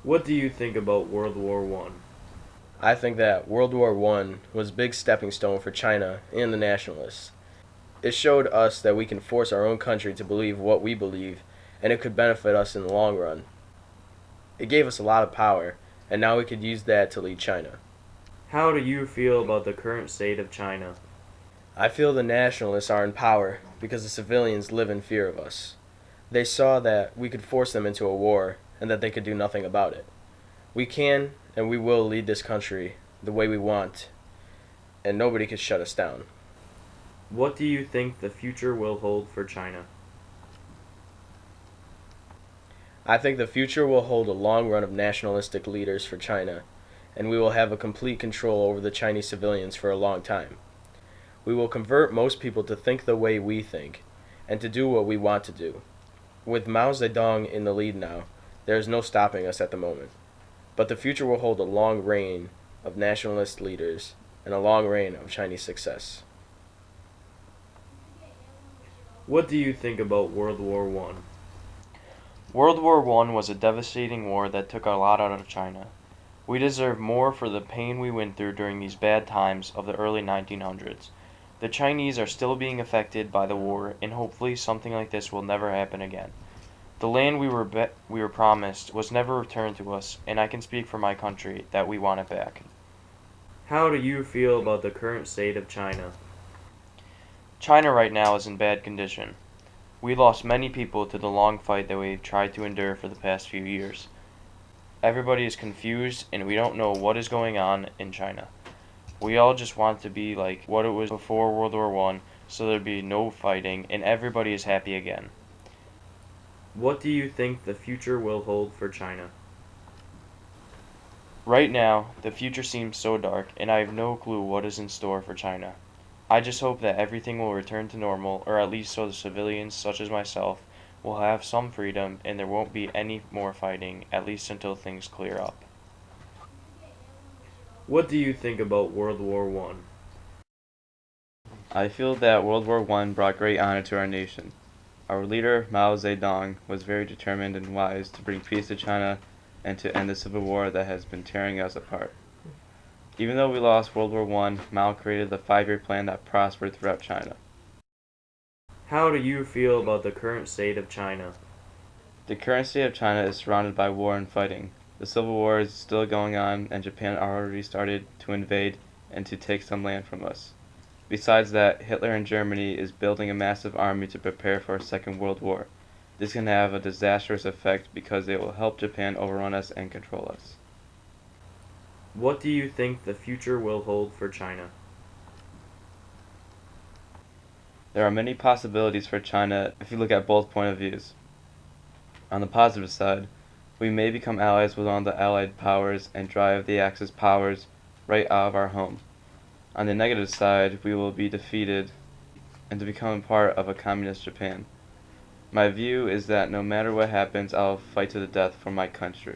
What do you think about World War One? I think that World War One was a big stepping stone for China and the nationalists. It showed us that we can force our own country to believe what we believe, and it could benefit us in the long run. It gave us a lot of power, and now we could use that to lead China. How do you feel about the current state of China? I feel the nationalists are in power because the civilians live in fear of us. They saw that we could force them into a war and that they could do nothing about it. We can and we will lead this country the way we want, and nobody can shut us down. What do you think the future will hold for China? I think the future will hold a long run of nationalistic leaders for China, and we will have a complete control over the Chinese civilians for a long time. We will convert most people to think the way we think, and to do what we want to do. With Mao Zedong in the lead now, there is no stopping us at the moment. But the future will hold a long reign of nationalist leaders and a long reign of Chinese success. What do you think about World War One? World War I was a devastating war that took a lot out of China. We deserve more for the pain we went through during these bad times of the early 1900s. The Chinese are still being affected by the war, and hopefully something like this will never happen again. The land we were promised was never returned to us, and I can speak for my country that we want it back. How do you feel about the current state of China? China right now is in bad condition. We lost many people to the long fight that we've tried to endure for the past few years. Everybody is confused and we don't know what is going on in China. We all just want to be like what it was before World War One, so there'd be no fighting and everybody is happy again. What do you think the future will hold for China? Right now, the future seems so dark and I have no clue what is in store for China. I just hope that everything will return to normal, or at least so the civilians, such as myself, will have some freedom and there won't be any more fighting, at least until things clear up. What do you think about World War One? I feel that World War I brought great honor to our nation. Our leader, Mao Zedong, was very determined and wise to bring peace to China and to end the civil war that has been tearing us apart. Even though we lost World War I, Mao created the 5-year plan that prospered throughout China. How do you feel about the current state of China? The current state of China is surrounded by war and fighting. The civil war is still going on, and Japan already started to invade and to take some land from us. Besides that, Hitler in Germany is building a massive army to prepare for a second world war. This can have a disastrous effect because it will help Japan overrun us and control us. What do you think the future will hold for China? There are many possibilities for China if you look at both point of views. On the positive side, we may become allies with one of the Allied powers and drive the Axis powers right out of our home. On the negative side, we will be defeated and to become part of a communist Japan. My view is that no matter what happens, I'll fight to the death for my country.